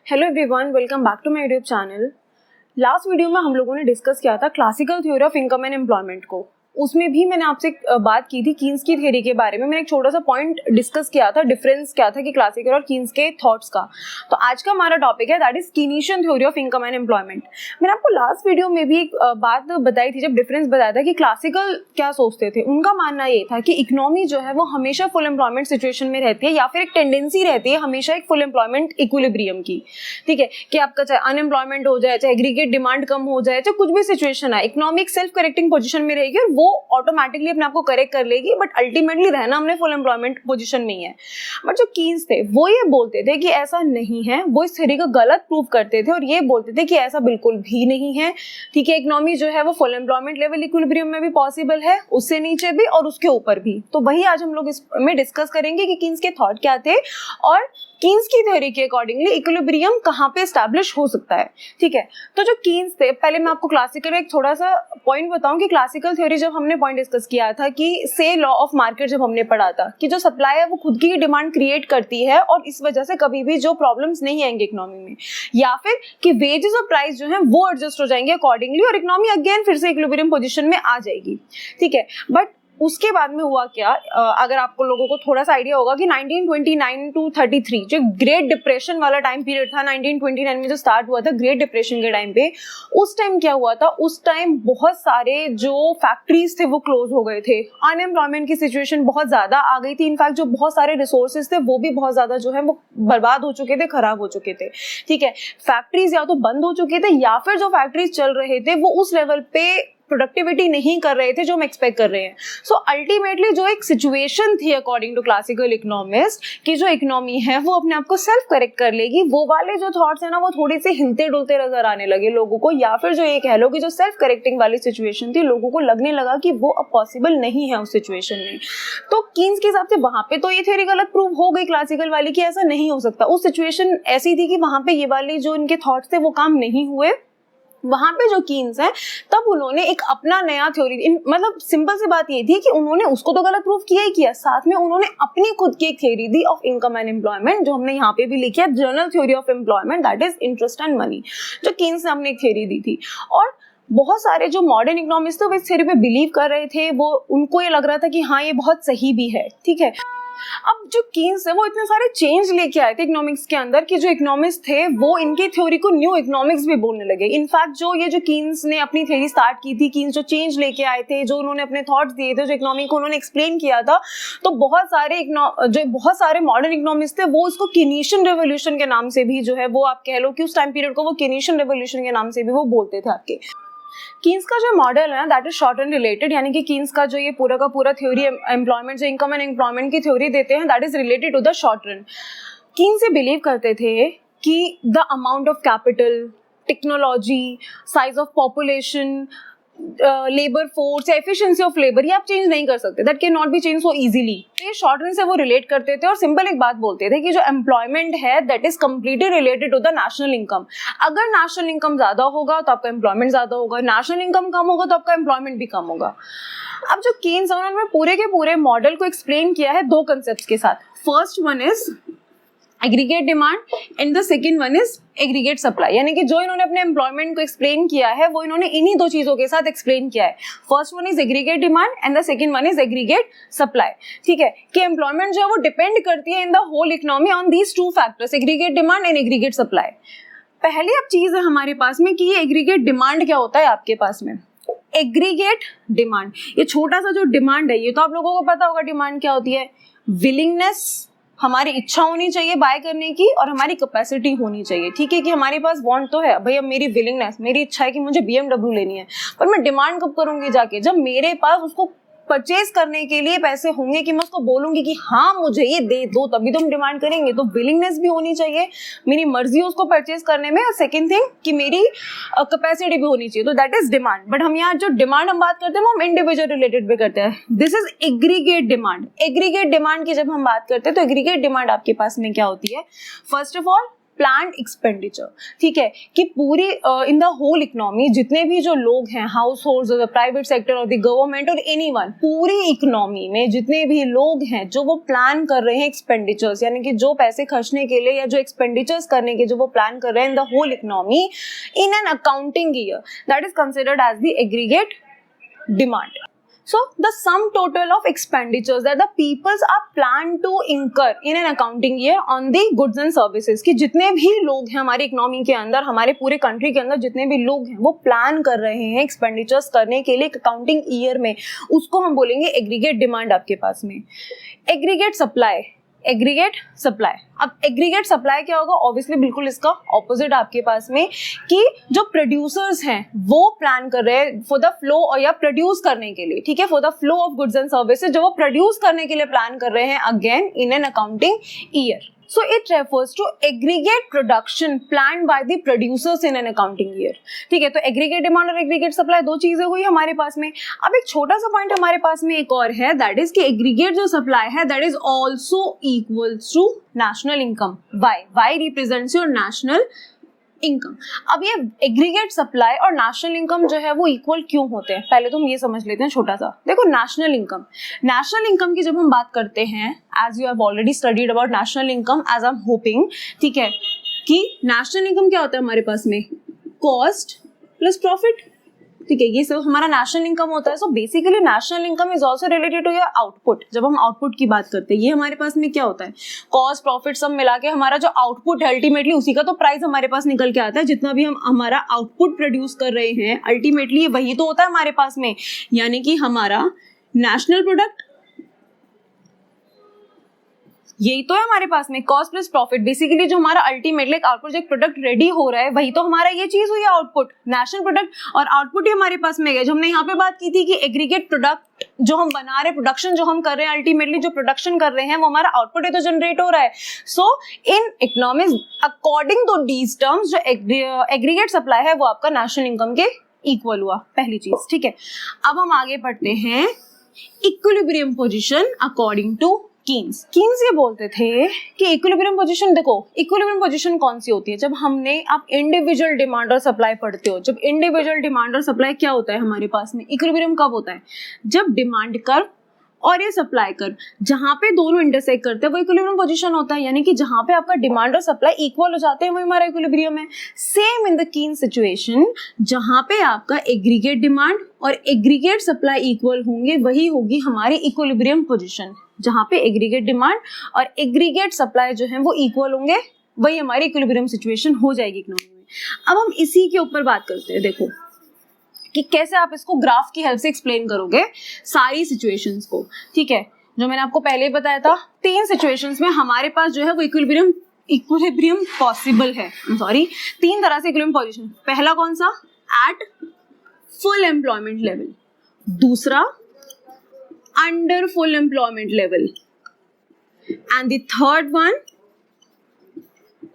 Hello everyone, welcome back to my YouTube channel. Last video में हम लोगों ने डिस्कस किया था classical theory of income and employment को। उसमें भी मैंने आपसे बात की थी कीन्स की थ्योरी के बारे में। मैंने एक छोटा सा पॉइंट डिस्कस किया था, डिफरेंस क्या था कि क्लासिकल और कीन्स के थॉट्स का। तो आज का हमारा टॉपिक है that is Keynesian theory of income and employment. मैंने आपको लास्ट वीडियो में भी एक बात बताई थी, जब डिफरेंस बताया था कि क्लासिकल क्या सोचते थे। उनका मानना ये था कि इकोनॉमी जो है वो हमेशा फुल एम्प्लॉयमेंट सिचुएशन में रहती है, या फिर एक टेंडेंसी रहती है हमेशा एक फुल एम्प्लॉयमेंट इक्विलिब्रियम की। ठीक है, कि आपका चाहे अनएम्प्लॉयमेंट हो जाए, चाहे एग्रीगेट डिमांड कम हो जाए, चाहे कुछ भी सिचुएशन है, इकोनॉमी एक सेल्फ करेक्टिंग पोजीशन में रहेगी और वो ऑटोमेटिकली अपने आप को करेक्ट कर लेगी। बट अल्टीमेटली रहना हमने फुल एम्प्लॉयमेंट पोजीशन में ही है। बट जो कीन्स थे वो ये बोलते थे कि ऐसा नहीं है, वो इस थ्योरी को गलत प्रूव करते थे और ये बोलते थे कि ऐसा बिल्कुल भी नहीं है। ठीक है, इकोनॉमी जो है वो फुल एम्प्लॉयमेंट लेवल इक्विलिब्रियम में भी पॉसिबल है, उससे नीचे भी और उसके ऊपर भी। तो वही आज हम लोग इसमें डिस्कस करेंगे कि कीन्स के थॉट क्या थे और कीन्स की थ्योरी के अकॉर्डिंगली इक्विलिब्रियम कहाँ पे एस्टैब्लिश हो सकता है। ठीक है, तो जो कीन्स थे, पहले मैं आपको क्लासिकल एक थोड़ा सा पॉइंट बताऊं कि क्लासिकल थ्योरी जब हमने पॉइंट डिस्कस किया था कि से लॉ ऑफ मार्केट जब हमने पढ़ा था कि जो सप्लाई है वो खुद की डिमांड क्रिएट करती है और इस वजह से कभी भी जो प्रॉब्लम्स नहीं आएंगे इकोनॉमी में, या फिर कि वेजेस और प्राइस जो है वो एडजस्ट हो जाएंगे अकॉर्डिंगली और इकोनॉमी अगेन फिर से इक्विलिब्रियम पोजीशन में आ जाएगी। ठीक है, बट उसके बाद में हुआ क्या, अगर आपको लोगों को थोड़ा सा आइडिया होगा कि 1929 टू 33 जो ग्रेट डिप्रेशन वाला टाइम पीरियड था, 1929 में जो स्टार्ट हुआ था ग्रेट डिप्रेशन के टाइम पे, उस टाइम क्या हुआ था, उस टाइम बहुत सारे जो फैक्ट्रीज थे वो क्लोज हो गए थे। अनएम्प्लॉयमेंट की सिचुएशन बहुत ज्यादा आ गई थी। इनफैक्ट जो बहुत सारे रिसोर्सेज थे वो भी बहुत ज्यादा जो है वो बर्बाद हो चुके थे, खराब हो चुके थे। ठीक है, फैक्ट्रीज या तो बंद हो चुके थे या फिर जो फैक्ट्रीज चल रहे थे वो उस लेवल पे प्रोडक्टिविटी नहीं कर रहे थे जो हम एक्सपेक्ट कर रहे हैं। सो अल्टीमेटली जो एक सिचुएशन थी अकॉर्डिंग टू क्लासिकल इकोनॉमिस्ट कि जो इकोनॉमी है वो अपने आप को सेल्फ करेक्ट कर लेगी, वो वाले जो थॉट्स है ना वो थोड़े से हिलते डुलते नजर आने लगे लोगों को, या फिर जो ये कह लो कि जो सेल्फ करेक्टिंग वाली सिचुएशन थी लोगों को लगने लगा कि वो अब पॉसिबल नहीं है उस सिचुएशन में। तो कीन्स के हिसाब से वहां पे तो ये थ्योरी गलत प्रूव हो गई क्लासिकल वाली कि ऐसा नहीं हो सकता। उस सिचुएशन ऐसी थी कि वहां पे ये वाली जो इनके थॉट्स थे वो काम नहीं हुए। वहां पे जो कीन्स है तब उन्होंने एक अपना नया थ्योरी, मतलब सिंपल सी बात ये थी कि उन्होंने उसको तो गलत प्रूफ किया ही किया, साथ में उन्होंने अपनी खुद की एक theory the of income and employment, जो हमने यहाँ पे भी लिखी है, general theory of employment that is interest and money, जो कीन्स ने अपनी एक थ्योरी दी थी। और बहुत सारे जो मॉडर्न इकोनॉमिस्ट थे वो इस थ्योरी पे बिलीव कर रहे थे, वो उनको ये लग रहा था कि हाँ ये बहुत सही भी है। ठीक है, अब जो कीन्स है वो इतने सारे चेंज लेके आए थे इकोनॉमिक्स के अंदर कि जो इकोनॉमिस्ट थे वो इनकी थ्योरी को न्यू इकोनॉमिक्स भी बोलने लगे। इनफैक्ट जो ये जो कीन्स ने अपनी थ्योरी स्टार्ट की थी, कीन्स जो चेंज लेके आए थे, जो उन्होंने अपने थॉट्स दिए थे, जो इकोनॉमी को उन्होंने एक्सप्लेन किया था, तो बहुत सारे मॉडर्न इकोनॉमिस्ट थे वो इसको कीनीशियन रेवोल्यूशन के नाम से भी जो है वो आप कह लो कि उस टाइम पीरियड को वो कीनीशियन रेवोल्यूशन के नाम से भी वो बोलते थे आपके। कीन्स का जो मॉडल है that is short and related, यानी कि कीन्स का जो ये पूरा का पूरा थ्योरी एम्प्लॉयमेंट, जो इनकम एंड एम्प्लॉयमेंट की थ्योरी देते हैं that is related to the short run. Keynes ये बिलीव करते थे कि the amount of capital, technology, size of population, labour force या एफिशिएंसी ऑफ लेबर, ये आप चेंज नहीं कर सकते, that can not be change so easily. ये शॉर्ट रन से वो रिलेट करते थे और सिंपल एक बात बोलते थे कि जो एम्प्लॉयमेंट है that is completely related to the national income. अगर नेशनल इनकम ज्यादा होगा तो आपका एम्प्लॉयमेंट ज्यादा होगा, नेशनल इनकम कम होगा तो आपका एम्प्लॉयमेंट भी कम होगा। अब जो कीन्स है उन्होंने पूरे के पूरे मॉडल को एक्सप्लेन किया है दो कंसेप्ट के साथ। First one is aggregate demand and the second one is aggregate supply, यानी कि जो इन्होंने अपने एम्प्लॉयमेंट को एक्सप्लेन किया है वो इन्होंने इन्हीं दो चीजों के साथ एक्सप्लेन किया है। First one is aggregate demand and the second one is aggregate supply. ठीक है, कि एम्प्लॉयमेंट जो है वो डिपेंड करती है in the whole economy on these two factors, aggregate demand and aggregate supply. पहले अब चीज है हमारे पास में कि ये एग्रीगेट डिमांड क्या होता है आपके पास में। एग्रीगेट डिमांड, ये छोटा सा जो डिमांड है, ये तो आप लोगों को पता होगा डिमांड क्या होती है। विलिंगनेस, हमारी इच्छा होनी चाहिए बाय करने की और हमारी कैपेसिटी होनी चाहिए। ठीक है, कि हमारे पास वांट तो है, भाई अब मेरी विलिंगनेस, मेरी इच्छा है कि मुझे BMW लेनी है, पर मैं डिमांड कब करूंगी जाके, जब मेरे पास उसको परचेज करने के लिए पैसे होंगे कि मैं उसको बोलूंगी कि हाँ मुझे ये दे दो, तभी तो हम डिमांड करेंगे। तो विलिंगनेस भी होनी चाहिए, मेरी मर्जी है उसको परचेज करने में, और सेकंड थिंग कि मेरी कैपेसिटी भी होनी चाहिए, तो दैट इज डिमांड। बट हम यहाँ जो डिमांड हम बात करते हैं वो हम इंडिविजुअल रिलेटेड पे करते हैं। This is aggregate demand. Aggregate demand की जब हम बात करते हैं तो एग्रीगेट डिमांड आपके पास में क्या होती है। First of all planned expenditure, ठीक है, कि पूरी इन द होल इकोनॉमी जितने भी जो लोग हैं, हाउस होल्ड्स और द प्राइवेट सेक्टर और द गवर्नमेंट और एनीवन, पूरी इकोनॉमी में जितने भी लोग हैं जो वो प्लान कर रहे हैं एक्सपेंडिचर्स, यानी कि जो पैसे खर्चने के लिए या जो एक्सपेंडिचर्स करने के जो वो प्लान कर रहे हैं in the whole economy in an accounting year, that is considered as the aggregate demand. So the sum total of expenditures that the peoples are planned to incur in an accounting year on the goods and services, कि जितने भी लोग हैं हमारी economy के अंदर, हमारे पूरे कंट्री के अंदर जितने भी लोग हैं वो प्लान कर रहे हैं एक्सपेंडिचर्स करने के लिए अकाउंटिंग ईयर में, उसको हम बोलेंगे एग्रीगेट डिमांड. आपके पास में एग्रीगेट सप्लाई, एग्रीगेट सप्लाई. अब एग्रीगेट सप्लाई क्या होगा? ऑब्वियसली बिल्कुल इसका ऑपोजिट आपके पास में, कि जो प्रोड्यूसर्स हैं वो प्लान कर रहे हैं फॉर द फ्लो और या प्रोड्यूस करने के लिए, ठीक है, for the flow of goods and services, जो वो प्रोड्यूस करने के लिए प्लान कर रहे हैं again in an accounting year. So it refers to aggregate production planned by the producers in an accounting year. ठीक है, तो एग्रीगेट डिमांड और एग्रीगेट सप्लाई दो चीजें हुई हमारे पास में. अब एक छोटा सा पॉइंट हमारे पास में एक और है, दैट इज कि एग्रीगेट जो सप्लाई है that is also equal to national income. Y represents your national income. अब ये एग्रीगेट सप्लाई और नेशनल इनकम जो है वो इक्वल क्यों होते हैं, पहले तो हम ये समझ लेते हैं छोटा सा. देखो नेशनल इनकम की जब हम बात करते हैं, as you have already studied about national income as I am hoping, ठीक है, कि नेशनल इनकम क्या होता है हमारे पास में? कॉस्ट प्लस प्रॉफिट, ठीक है, ये सब हमारा नेशनल इनकम होता है. So basically national income is also related to your output. जब हम आउटपुट की बात करते हैं, ये हमारे पास में क्या होता है? कॉस्ट प्रॉफिट सब मिला के हमारा जो आउटपुट है अल्टीमेटली उसी का तो प्राइस हमारे पास निकल के आता है. जितना भी हम हमारा आउटपुट प्रोड्यूस कर रहे हैं अल्टीमेटली वही तो होता है हमारे पास में, यानी कि हमारा नेशनल प्रोडक्ट यही तो है हमारे पास में. कॉस्ट प्लस प्रॉफिट, बेसिकली जो हमारा अल्टीमेटली आउटपुट जो प्रोडक्ट रेडी हो रहा है वही तो हमारा ये चीज हुई आउटपुट, नेशनल प्रोडक्ट. और आउटपुट ही हमारे पास में है जो हमने यहाँ पे बात की थी कि एग्रीगेट प्रोडक्ट जो हम बना रहे, प्रोडक्शन जो हम कर रहे हैं, अल्टीमेटली जो प्रोडक्शन कर रहे हैं वो हमारा आउटपुट ही तो जनरेट हो रहा है. So in economics according to these terms जो एग्रीगेट सप्लाई है वो आपका नेशनल इनकम के इक्वल हुआ, पहली चीज. ठीक है, अब हम आगे बढ़ते हैं. Equilibrium position according to Keynes ये बोलते थे कि इक्विलिब्रियम पोजीशन, देखो इक्विलिब्रियम पोजीशन कौन सी होती है? जब हमने आप इंडिविजुअल डिमांड और सप्लाई पढ़ते हो, जब इंडिविजुअल डिमांड और सप्लाई क्या होता है हमारे पास में? इक्विलिब्रियम कब होता है? जब डिमांड कर्व और ये सप्लाई कर्व जहां पे दोनों इंटरसेक्ट करते हैं वो इक्विलिब्रियम पोजीशन होता है. यानी कि जहां पे आपका डिमांड और सप्लाई इक्वल हो जाते हैं वो हमारा इक्विलिब्रियम है. सेम इन द कीन सिचुएशन, जहां पे आपका एग्रीगेट डिमांड और एग्रीगेट सप्लाई इक्वल होंगे वही होगी हमारी इक्विलिब्रियम पोजीशन. जहां पे एग्रीगेट डिमांड और एग्रीगेट सप्लाई जो है वो इक्वल होंगे वही हमारी इक्विलिब्रियम सिचुएशन हो जाएगी इकोनॉमी में. अब हम इसी के ऊपर बात करते हैं. देखो कि कैसे आप इसको ग्राफ की हेल्प से एक्सप्लेन करोगे सारी सिचुएशंस को. ठीक है, जो मैंने आपको पहले ही बताया था, 3 सिचुएशंस में हमारे पास जो है वो इक्विलिब्रियम पॉसिबल है. 3 तरह से इक्विलिब्रियम पोजीशन. पहला कौन सा? At full employment level. दूसरा under full employment level. And the third one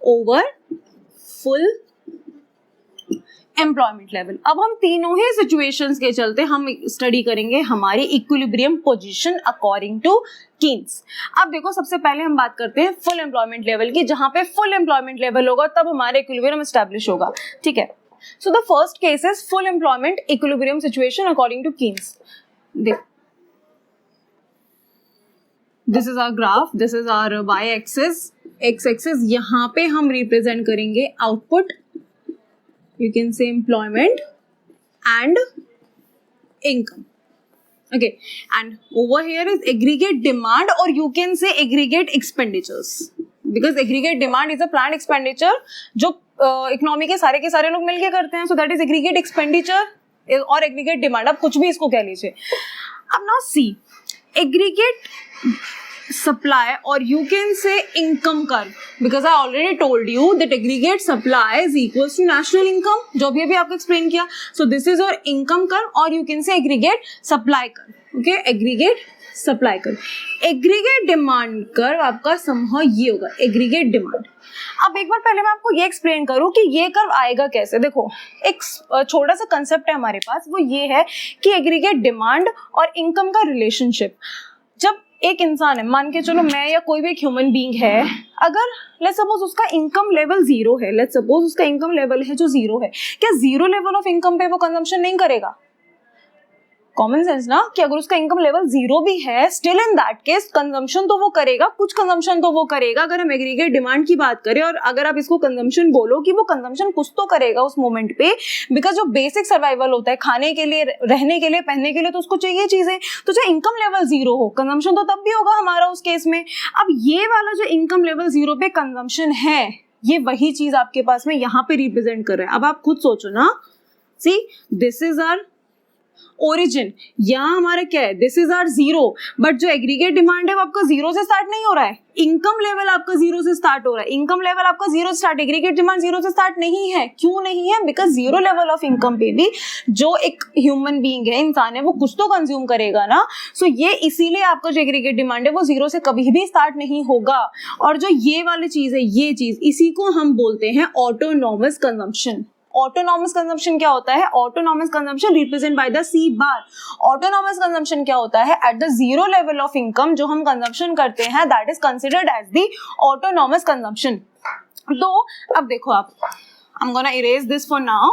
over full employment level. अब हम तीनों ही सिचुएशंस के चलते हम स्टडी करेंगे हमारी equilibrium position according to Keynes. अब देखो सबसे पहले हम बात करते हैं फुल एम्प्लॉयमेंट लेवल की. जहां पे फुल एम्प्लॉयमेंट लेवल होगा तब हमारा इक्विलिब्रियम एस्टैब्लिश होगा. ठीक है, so the first case is full employment equilibrium situation according to Keynes. देखो this is our graph, this is our Y axis, X axis. यहाँ पे हम रिप्रेजेंट करेंगे output, you can say employment and income. Okay, and over here is aggregate demand or you can say aggregate expenditures, because aggregate demand is a planned expenditure जो economy के सारे लोग मिलके करते हैं. so that is aggregate expenditure और aggregate demand. अब कुछ भी इसको कह लीजिए. अब now see aggregate supply or you can say income curve, because I already told you that aggregate supply is equals to national income, जो भी अभी आपको एक्सप्लेन किया. so this is your income curve or you can say aggregate supply curve. okay, aggregate supply curve. aggregate demand curve आपका somehow ये होगा aggregate demand. अब एक बार पहले मैं आपको ये एक्सप्लेन करूं कि ये कर्व आएगा कैसे. देखो एक छोटा सा कंसेप्ट है हमारे पास, वो ये है कि एग्रीगेट डिमांड और इनकम का रिलेशनशिप. जब एक इंसान है, मान के चलो मैं या कोई भी एक ह्यूमन बीइंग है, अगर लेट्स सपोज उसका इनकम लेवल जीरो है, लेट्स सपोज उसका इनकम लेवल है जो जीरो है, क्या जीरो लेवल ऑफ इनकम पे वो कंजम्पशन नहीं करेगा? कॉमन सेंस ना, कि अगर उसका इनकम लेवल जीरो भी है, still in that case consumption तो वो करेगा, कुछ कंजम्पशन तो वो करेगा। अगर हम एग्रीगेट डिमांड की बात करें और अगर आप इसको कंजम्पशन बोलो कि वो कंजम्पशन कुछ तो करेगा उस मोमेंट पे, बिकॉज जो बेसिक सर्वाइवल होता है, खाने के लिए, रहने के लिए, पहनने के लिए, तो उसको चाहिए चीजें। तो चाहे इनकम लेवल जीरो हो, कंजम्पशन तो तब भी होगा हमारा उस केस में। अब ये वाला जो इनकम लेवल जीरो पे कंजम्पशन है, ये वही चीज आपके पास में यहाँ पे रिप्रेजेंट कर रहा है। अब आप खुद सोचो ना, see this is our origin, यहाँ हमारा क्या है, this is our zero, but जो एग्रीगेट डिमांड है वो आपका जीरो से स्टार्ट नहीं हो रहा है, इनकम लेवल आपका जीरो से स्टार्ट हो रहा है, इनकम लेवल आपका जीरो से स्टार्ट, एग्रीगेट डिमांड जीरो से स्टार्ट नहीं है। क्यों नहीं है? Because zero level of income पे भी जो एक ह्यूमन बीइंग है, इंसान है, वो कुछ तो कंज्यूम करेगा ना। सो ये इसीलिए आपका जो एग्रीगेट डिमांड है वो जीरो से कभी भी स्टार्ट नहीं होगा। और जो ये वाली चीज है, ये चीज, इसी को हम बोलते हैं ऑटोनॉमस कंजम्पशन। ऑटोनॉमस कंजम्पशन क्या होता है? Autonomous consumption represent by the C bar. Autonomous consumption क्या होता है? At the zero level of income जो हम कंजम्पशन करते हैं, that is considered as the autonomous consumption. तो अब देखो आप, I am gonna erase this for now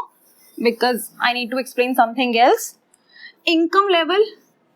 because I need to explain something else. Income level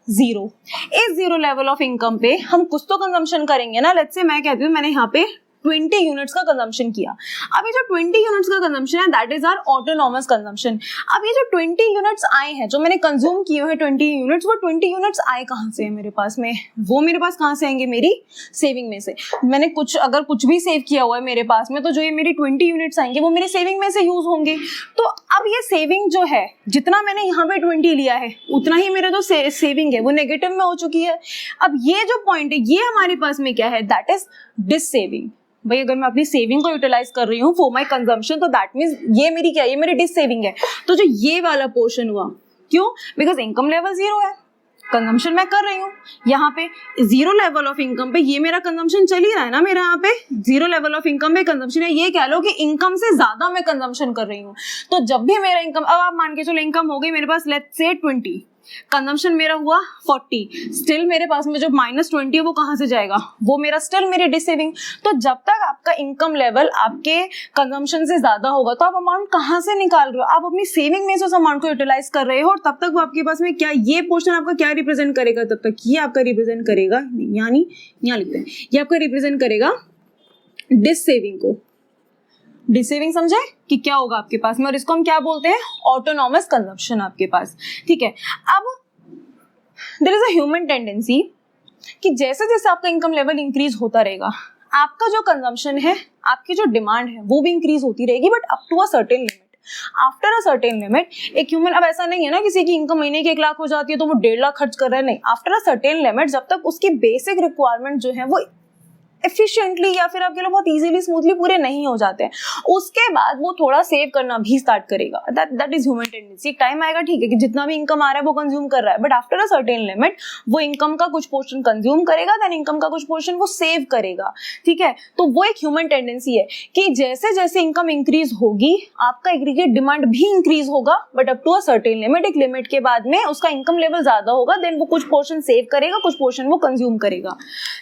zero, इस zero level of income पे हम कुछ तो कंजम्पशन करेंगे ना। लेट्स से मैं कहती हूँ मैंने यहाँ पे 20 यूनिट्स का कंजम्पशन किया। अब ये जो 20 यूनिट्स का कंजम्पशन है, that is our autonomous consumption. अब ये जो 20 यूनिट्स आए हैं, जो मैंने कंज्यूम किए हैं 20 यूनिट्स, वो 20 यूनिट्स आए कहाँ से है मेरे पास में? वो मेरे पास कहाँ से आएंगे? मेरी सेविंग में से। मैंने अगर कुछ भी सेव किया हुआ है मेरे पास में, तो जो ये मेरी 20 यूनिट्स आएंगे वो मेरी सेविंग में से यूज होंगे। तो अब ये सेविंग जो है, जितना मैंने यहाँ पे 20 लिया है, उतना ही मेरा जो सेविंग है वो नेगेटिव में हो चुकी है। अब ये जो पॉइंट है, ये हमारे पास में क्या है? That is dissaving. भाई अगर मैं अपनी सेविंग को यूटिलाइज कर रही हूँ फॉर माई कंजम्पशन, तो दैट मीन्स ये मेरी क्या है? ये मेरी डिस सेविंग है। तो जो ये वाला पोर्शन हुआ, क्यों? बिकॉज इनकम लेवल जीरो है, कंजम्पशन मैं कर रही हूँ यहाँ पे जीरो लेवल ऑफ इनकम पे, ये मेरा कंजम्पशन चल ही रहा है ना। मेरा यहाँ पे जीरो लेवल ऑफ इनकम पे कंजम्पशन है, ये कह लो कि इनकम से ज्यादा मैं कंजम्पशन कर रही हूँ। तो जब भी मेरा इनकम, अब आप मान के चलो इनकम हो गई मेरे पास लेट्स से 20, कंजम्पशन मेरा हुआ 40, स्टिल मेरे पास में जो -20 है वो कहाँ से जाएगा? वो मेरा स्टिल मेरी डिस सेविंग। तो जब तक आपका इनकम लेवल आपके कंजम्पशन से ज्यादा होगा, तो आप अमाउंट कहाँ से निकाल रहे हो? आप अपनी सेविंग में से उस अमाउंट को यूटिलाइज कर रहे हो, और तब तक वो आपके पास में क्या, ये पोर्शन आपका क्या रिप्रेजेंट करेगा? तब तक ये आपका रिप्रेजेंट करेगा, यानी यहाँ लिखते हैं, ये आपका रिप्रेजेंट करेगा डिस सेविंग को। डिस सेविंग समझे कि क्या होगा आपके पास में, और इसको हम क्या बोलते हैं? ऑटोनॉमस कंजम्पशन आपके पास। ठीक है, अब there is a human tendency कि जैसे जैसे आपका इनकम लेवल इंक्रीज होता रहेगा, आपका जो कंजम्पशन है, आपकी जो डिमांड है, वो भी इंक्रीज होती रहेगी, but up to a certain limit. After a certain limit एक ह्यूमन, अब ऐसा नहीं है ना किसी की इनकम महीने की 1 लाख हो जाती है तो वो 1.5 लाख खर्च कर रहा है, नहीं। आफ्टर अ सर्टेन लिमिट, जब तक उसकी बेसिक रिक्वायरमेंट जो है वो एफिशिएंटली या फिर आपके लिए बहुत इजीली स्मूथली पूरे नहीं हो जाते हैं, उसके बाद वो थोड़ा सेव करना भी स्टार्ट करेगा। That is human tendency. एक टाइम आएगा, ठीक है, कि जितना भी इनकम आ रहा है वो कंज्यूम कर रहा है, but after a certain limit वो इनकम का कुछ पोर्शन कंज्यूम करेगा, देन इनकम का कुछ पोर्शन वो सेव करेगा। ठीक है, तो वो एक ह्यूमन टेंडेंसी है कि जैसे जैसे इनकम इंक्रीज होगी, आपका एग्रीगेट डिमांड भी इंक्रीज होगा, but up to a certain limit. एक लिमिट के बाद में उसका इनकम लेवल ज्यादा होगा, देन वो कुछ पोर्शन सेव करेगा, कुछ पोर्शन वो कंज्यूम करेगा।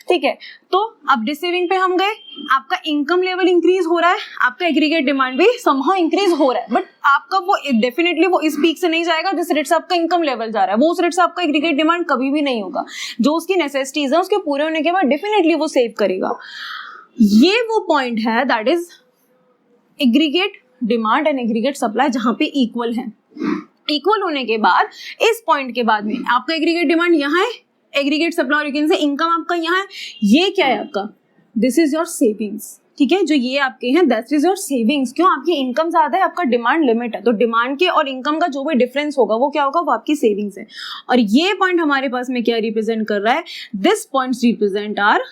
ठीक है, तो अब डिस सेविंग पे हम गए, आपका इनकम लेवल इंक्रीज हो रहा है, आपका एग्रीगेट डिमांड भी समहाउ इंक्रीज हो रहा है, बट आपका वो डेफिनेटली वो इस पीक से नहीं जाएगा जिस रेट से आपका इनकम लेवल जा रहा है, वो उस रेट से आपका एग्रीगेट डिमांड कभी भी नहीं होगा। जो उसकी नेसेसिटीज है उसके पूरे होने के बाद डेफिनेटली वो सेव करेगा। ये वो पॉइंट है, that is aggregate demand and aggregate supply, जहां पे इक्वल है। इक्वल होने के बाद इस पॉइंट के बाद में आपका एग्रीगेट डिमांड यहाँ है, एग्रीगेट सप्लाई और से इनकम आपका यहाँ है। ये क्या है आपका? This is your savings. ठीक है, जो ये आपके हैं दैट इज योर सेविंग्स। क्यों? आपकी इनकम ज्यादा है, आपका डिमांड लिमिट है, तो डिमांड के और इनकम का जो भी डिफरेंस होगा वो क्या होगा? वो आपकी सेविंग्स है। और ये पॉइंट हमारे पास में क्या रिप्रेजेंट कर रहा है? This points represent are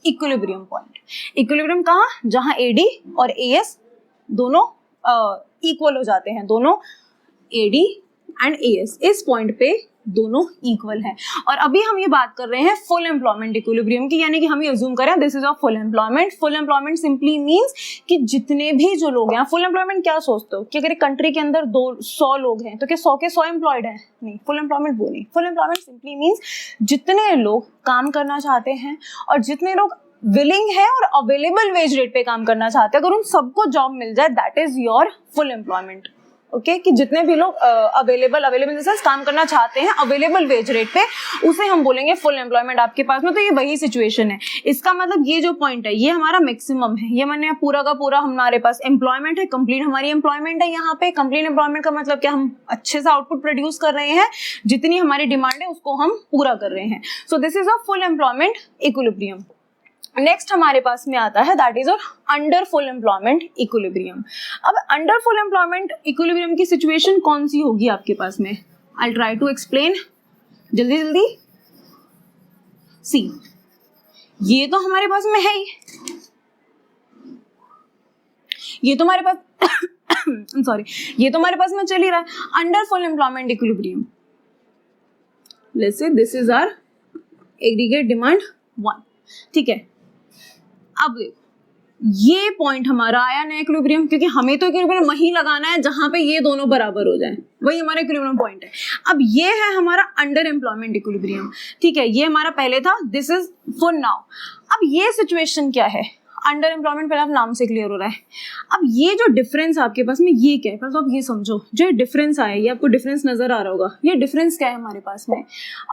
equilibrium point. Equilibrium कहाँ? जहां एडी और एएस दोनों इक्वल हो जाते हैं, दोनों एडी एंड एएस, इस पॉइंट पे दोनों इक्वल है। और अभी हम ये बात कर रहे हैं फुल एम्प्लॉयमेंट इक्विलिब्रियम की, यानी कि हम ये अज्यूम करें this is a full employment. Full employment simply means कि जितने भी जो लोग हैं, फुल एम्प्लॉयमेंट क्या सोचते हो कि अगर एक कंट्री के अंदर 100 लोग हैं तो क्या 100 के 100 एम्प्लॉयड हैं? नहीं, फुल एम्प्लॉयमेंट वो नहीं। फुल एम्प्लॉयमेंट सिंपली मींस जितने लोग काम करना चाहते हैं और जितने लोग विलिंग है और अवेलेबल वेज रेट पे काम करना चाहते हैं, अगर उन सबको जॉब मिल जाए, that is your full employment. Okay, कि जितने भी लोग अवेलेबल काम करना चाहते हैं अवेलेबल वेज रेट पे, उसे हम बोलेंगे फुल एम्प्लॉयमेंट आपके पास में। तो ये वही सिचुएशन है। इसका मतलब ये जो पॉइंट है ये हमारा मैक्सिमम है। ये मैंने पूरा का पूरा हमारे पास एम्प्लॉयमेंट है, कंप्लीट हमारी एम्प्लॉयमेंट है। यहाँ पे कंप्लीट एम्प्लॉयमेंट का मतलब क्या, हम अच्छे से आउटपुट प्रोड्यूस कर रहे हैं, जितनी हमारी डिमांड है उसको हम पूरा कर रहे हैं। So this is a full employment equilibrium. Next हमारे पास में आता है दैट इज और अंडर फुल एम्प्लॉयमेंट इक्विलिब्रियम। अब अंडर फुल एम्प्लॉयमेंट इक्विलिब्रियम की सिचुएशन कौन सी होगी आपके पास में? आई ट्राई टू एक्सप्लेन, जल्दी जल्दी। सी, ये तो हमारे पास में है ही, ये तो हमारे पास सॉरी, ये तो हमारे पास में चल ही रहा है। Under full employment equilibrium, let's say this is our aggregate demand 1, ठीक है। अब ये पॉइंट हमारा आया नया इक्विलिब्रियम, क्योंकि हमें तो इक्विलिब्रियम वहीं लगाना है जहां पे ये दोनों बराबर हो जाए, वही हमारा इक्विलिब्रियम पॉइंट है। अब ये है हमारा अंडर एम्प्लॉयमेंट इक्विलिब्रियम, ठीक है। ये हमारा पहले था, दिस इज फॉर नाउ। अब ये सिचुएशन क्या है? अंडर एम्प्लॉयमेंट पहले आप नाम से क्लियर हो रहा है। अब ये जो डिफरेंस आपके पास में ये क्या है, तो आप ये समझो, जो डिफरेंस आया, ये आपको डिफरेंस नजर आ रहा होगा, ये डिफरेंस क्या है हमारे पास में?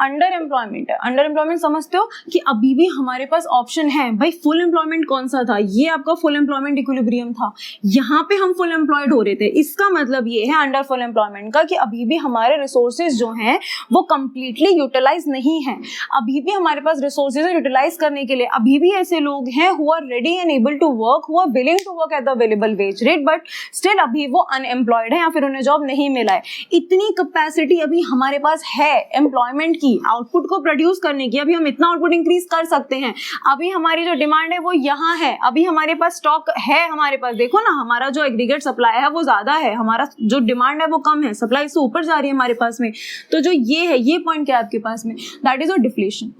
अंडर एम्प्लॉयमेंट है। अंडर एम्प्लॉयमेंट समझते हो कि अभी भी हमारे पास ऑप्शन है भाई, फुल एम्प्लॉयमेंट कौन सा था? ये आपका फुल एम्प्लॉयमेंट इक्विलिब्रियम था, यहाँ पे हम फुल एम्प्लॉयड हो रहे थे। इसका मतलब ये है अंडर फुल एम्प्लॉयमेंट का कि अभी भी हमारे रिसोर्सेज जो हैं वो कंप्लीटली यूटिलाइज नहीं है। अभी भी हमारे पास रिसोर्सेज यूटिलाइज करने के लिए अभी भी ऐसे लोग हैं who are ready and able to work, who are willing to work at the available wage rate, but still अभी वो अनएम्प्लॉयड है या फिर उन्हें जॉब नहीं मिला है। इतनी कैपेसिटी अभी हमारे पास है एम्प्लॉयमेंट की, आउटपुट को प्रोड्यूस करने की। अभी हम इतना आउटपुट इंक्रीज कर सकते हैं। अभी हमारी जो डिमांड है वो यहाँ है, अभी हमारे पास स्टॉक है। हमारे पास देखो ना, हमारा जो एग्रीगेट सप्लाई है वो ज्यादा है, हमारा जो डिमांड है वो कम है, सप्लाई से ऊपर जा रही है हमारे पास में। तो जो ये है, ये पॉइंट क्या है आपके पास में? That is a deflation.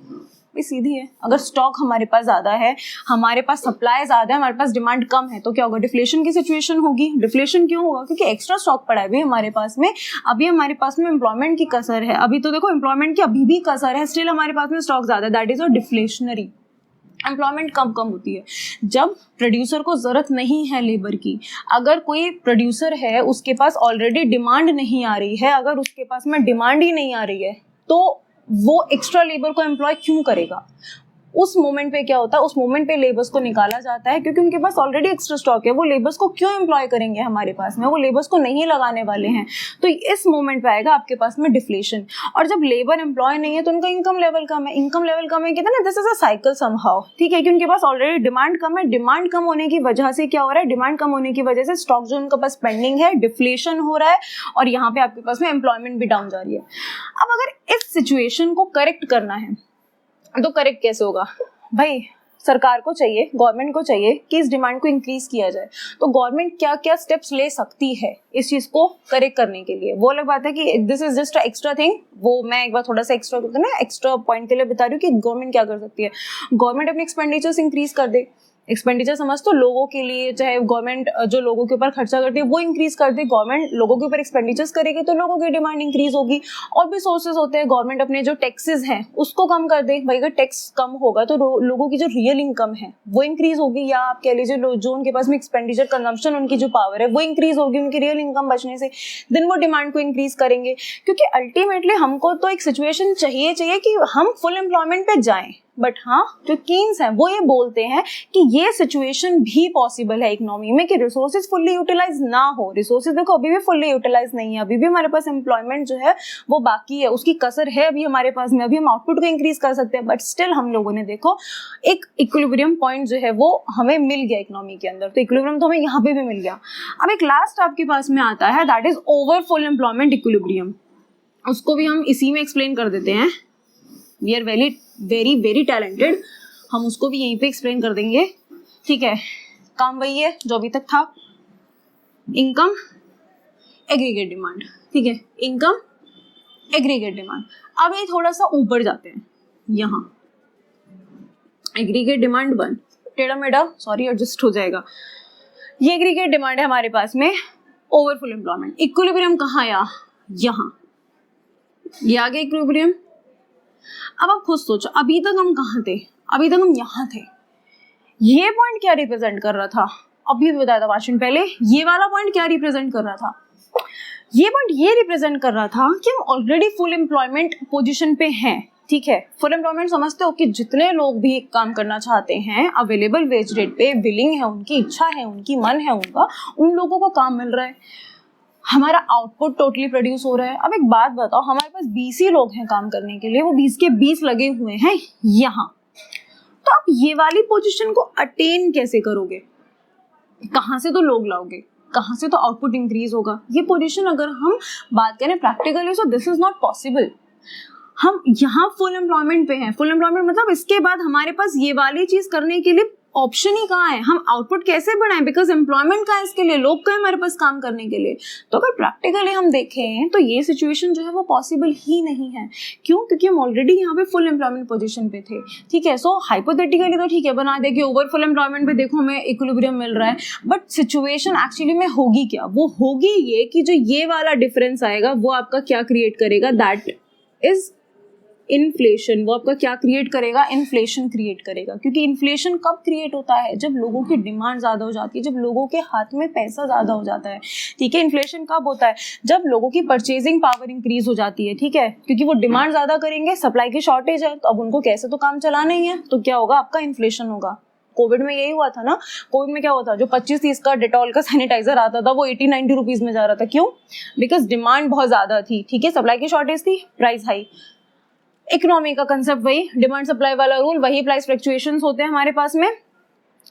सीधी है, अगर स्टॉक हमारे पास ज्यादा है, हमारे पास सप्लाई ज्यादा है, हमारे पास डिमांड कम है, तो क्या होगा? डिफ्लेशन की सिचुएशन होगी। डिफ्लेशन क्यों होगा? क्योंकि एक्स्ट्रा स्टॉक पड़ा है अभी हमारे पास में। अभी हमारे पास में एम्प्लॉयमेंट की कसर है, अभी तो देखो एम्प्लॉयमेंट की अभी भी कसर है, स्टिल हमारे पास में स्टॉक ज्यादा है। That is a deflationary. Employment कम होती है जब प्रोड्यूसर को जरूरत नहीं है लेबर की। अगर कोई प्रोड्यूसर है, उसके पास ऑलरेडी डिमांड नहीं आ रही है, अगर उसके पास में डिमांड ही नहीं आ रही है, तो वो एक्स्ट्रा लेबर को एम्प्लॉय क्यों करेगा? उस मोमेंट पे क्या होता है? उस मोमेंट पे लेबर्स को निकाला जाता है, क्योंकि उनके पास ऑलरेडी एक्स्ट्रा स्टॉक है। वो लेबर्स को क्यों एम्प्लॉय करेंगे हमारे पास में? वो लेबर्स को नहीं लगाने वाले हैं। तो इस मोमेंट पे आएगा आपके पास में डिफ्लेशन। और जब लेबर एम्प्लॉय नहीं है तो उनका इनकम लेवल कम है। इनकम लेवल कम है, कहते हैं ना, this is a cycle somehow, ठीक है, कि उनके पास ऑलरेडी डिमांड कम है। डिमांड कम होने की वजह से क्या हो रहा है? डिमांड कम होने की वजह से स्टॉक जो उनके पास पेंडिंग है, डिफ्लेशन हो रहा है, और यहाँ पे आपके पास में एम्प्लॉयमेंट भी डाउन जा रही है। अब अगर इस सिचुएशन को करेक्ट करना है तो करेक्ट कैसे होगा भाई? सरकार को चाहिए, गवर्नमेंट को चाहिए कि इस डिमांड को इंक्रीज किया जाए। तो गवर्नमेंट क्या क्या स्टेप्स ले सकती है इस चीज को करेक्ट करने के लिए? वो अलग बात है कि this is just extra thing, वो मैं एक बार थोड़ा सा एक्स्ट्रा पॉइंट के लिए बता रही हूँ कि गवर्नमेंट क्या कर सकती है। गवर्नमेंट अपने एक्सपेंडिचर्स इंक्रीज कर दे। एक्सपेंडिचर समझ तो लोगों के लिए, चाहे गवर्नमेंट जो लोगों के ऊपर खर्चा करती है वो इंक्रीज कर दे। गवर्नमेंट लोगों के ऊपर एक्सपेंडिचर्स करेगी तो लोगों की डिमांड इंक्रीज होगी। और भी सोर्सेज होते हैं, गवर्नमेंट अपने जो टैक्सेस हैं उसको कम कर दे। भाई अगर टैक्स कम होगा तो लोगों की जो रियल इनकम है वो इंक्रीज होगी, या आप कह लीजिए जो उनके पास में एक्सपेंडिचर कंजम्पशन उनकी जो पावर है वो इंक्रीज होगी उनकी रियल इनकम बचने से। देन वो डिमांड को इंक्रीज करेंगे, क्योंकि अल्टीमेटली हमको तो एक सिचुएशन चाहिए कि हम फुल एम्प्लॉयमेंट पे जाएं। बट हाँ, जो कीन्स हैं वो ये बोलते हैं कि ये सिचुएशन भी पॉसिबल है इकोनॉमी में, कि रिसोर्सेज फुल्ली यूटिलाइज ना हो। रिसोर्सेज देखो अभी भी फुल्ली यूटिलाइज नहीं है, अभी भी हमारे पास एम्प्लॉयमेंट जो है वो बाकी है, उसकी कसर है अभी हमारे पास में। अभी हम आउटपुट को इंक्रीज कर सकते हैं, बट स्टिल हम लोगों ने देखो एक इक्विलिब्रियम पॉइंट जो है वो हमें मिल गया इकोनॉमी के अंदर। तो इक्विलिब्रियम तो हमें यहाँ पे भी मिल गया। अब एक लास्ट आपके पास में आता है, that is over full employment equilibrium. उसको भी हम इसी में एक्सप्लेन कर देते हैं। We are very very talented, हम उसको भी यहीं पे एक्सप्लेन कर देंगे, ठीक है। काम वही है जो अभी तक था, इनकम एग्रीगेट डिमांड, ठीक है। Income aggregate demand. अब ये थोड़ा सा ऊपर जाते हैं, यहाँ एग्रीगेट डिमांड 1, टेढ़ा मेढ़ा सॉरी एडजस्ट हो जाएगा। ये एग्रीगेट डिमांड है हमारे पास में ओवरफुल एम्प्लॉयमेंट। इक्विलिब्रियम कहाँ आया, यहाँ, ये आ गया इक्विलिब्रियम। अब आप खुद सोचो, अभी तक हम कहाँ थे, अभी तक हम यहाँ थे। ये पॉइंट क्या रिप्रेजेंट कर रहा था, अभी बताया था 5 मिनट पहले, ये वाला पॉइंट क्या रिप्रेजेंट कर रहा था, ये पॉइंट ये रिप्रेजेंट कर रहा था कि हम ऑलरेडी फुल एम्प्लॉयमेंट पोजीशन पे हैं। ठीक है, फुल एम्प्लॉयमेंट समझते हो कि जितने लोग भी काम करना चाहते हैं, अवेलेबल वेज रेट पे, विलिंग है, उनकी इच्छा है, उनकी मन है उनका, उन लोगों को काम मिल रहा है, हमारा आउटपुट टोटली प्रोड्यूस हो रहा है। अब एक बात बताओ, हमारे पास 20 ही लोग हैं काम करने के लिए, वो 20 के 20 लगे हुए हैं यहाँ, तो आप ये वाली पोजीशन को अटेन कैसे करोगे, कहाँ से तो लोग लाओगे, कहाँ से तो आउटपुट इंक्रीज होगा। ये पोजीशन अगर हम बात करें practically, so this is not possible. हम यहाँ फुल एम्प्लॉयमेंट पे हैं, फुल एम्प्लॉयमेंट मतलब इसके बाद हमारे पास ये वाली चीज करने के लिए ऑप्शन ही कहाँ है, हम आउटपुट कैसे बढ़ाएं, बिकॉज एम्प्लॉयमेंट का है इसके लिए, लोग का है हमारे पास काम करने के लिए। तो अगर प्रैक्टिकली हम देखें तो ये सिचुएशन जो है वो पॉसिबल ही नहीं है। क्यों, क्योंकि हम ऑलरेडी यहाँ पे फुल एम्प्लॉयमेंट पोजीशन पे थे। ठीक है, सो हाइपोथेटिकली तो ठीक है बना दे कि ओवर फुल एम्प्लॉयमेंट पे देखो हमें इक्विलिब्रियम मिल रहा है, बट सिचुएशन एक्चुअली में होगी क्या, वो होगी ये कि जो ये वाला डिफरेंस आएगा वो आपका क्या क्रिएट करेगा, दैट इज इन्फ्लेशन। वो आपका क्या क्रिएट करेगा, इन्फ्लेशन क्रिएट करेगा। क्योंकि इन्फ्लेशन कब क्रिएट होता है, जब लोगों की डिमांड ज्यादा हो जाती है, जब लोगों के हाथ में पैसा ज्यादा हो जाता है। ठीक है, इन्फ्लेशन कब होता है, जब लोगों की परचेजिंग पावर इंक्रीज हो जाती है। ठीक है, क्योंकि वो डिमांड ज्यादा करेंगे, सप्लाई की शॉर्टेज है, तो अब उनको कैसे तो काम चलाना ही है, तो क्या होगा, आपका इन्फ्लेशन होगा। कोविड में यही हुआ था ना, कोविड में क्या हुआ था, जो 25-30 का डेटॉल का सैनिटाइजर आता था वो 80-90 रुपीज में जा रहा था। क्यों, बिकॉज डिमांड बहुत ज्यादा थी। ठीक है, सप्लाई की शॉर्टेज थी, प्राइस हाई। इकोनॉमी का कंसेप्ट वही, डिमांड सप्लाई वाला रूल वही, प्राइस फ्लक्चुएशंस होते हैं हमारे पास में।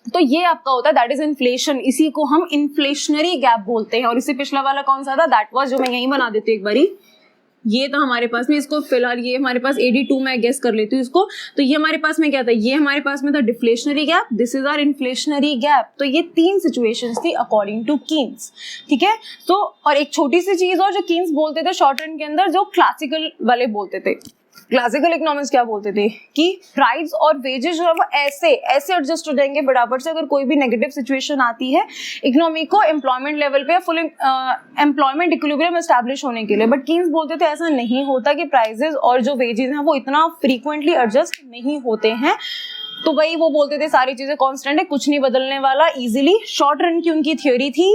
तो ये आपका होता है दैट इज इन्फ्लेशन, इसी को हम इन्फ्लेशनरी गैप बोलते हैं। और इससे पिछला वाला कौन सा था, दैट वाज, जो मैं यही बना देती हूँ एक बारी, ये था हमारे पास में, इसको फिलहाल ये हमारे पास AD2 में गेस कर लेती हूँ इसको। तो ये हमारे पास में क्या था, ये हमारे पास में था deflationary gap, this is our inflationary gap. तो ये 3 सिचुएशंस थी अकॉर्डिंग टू कीन्स। ठीक है, तो और एक छोटी सी चीज और जो कीन्स बोलते थे शॉर्ट रन के अंदर, जो क्लासिकल वाले बोलते थे, क्लासिकल इकोनॉमिक्स क्या बोलते थे कि प्राइस और वेजेस जो है वो ऐसे ऐसे एडजस्ट हो जाएंगे बराबर से, अगर कोई भी नेगेटिव सिचुएशन आती है इकोनॉमी को एम्प्लॉयमेंट लेवल पे फुल एम्प्लॉयमेंट इक्विलिब्रियम एस्टैब्लिश होने के लिए। बट कीन्स बोलते थे ऐसा नहीं होता कि प्राइसेस और जो वेजेस हैं वो इतना फ्रीक्वेंटली एडजस्ट नहीं होते हैं। तो वही वो बोलते थे सारी चीजें कांस्टेंट है, कुछ नहीं बदलने वाला इजीली। शॉर्ट रन की उनकी थ्योरी थी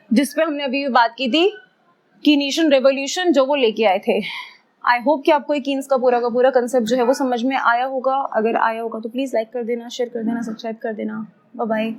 जिसपे हमने अभी बात की थी, कीनीशियन रेवोल्यूशन जो वो लेके आए थे। आई होप कि आपको कीन्स का पूरा कंसेप्ट जो है वो समझ में आया होगा। अगर आया होगा तो प्लीज लाइक कर देना, शेयर कर देना, सब्सक्राइब कर देना। Bye bye.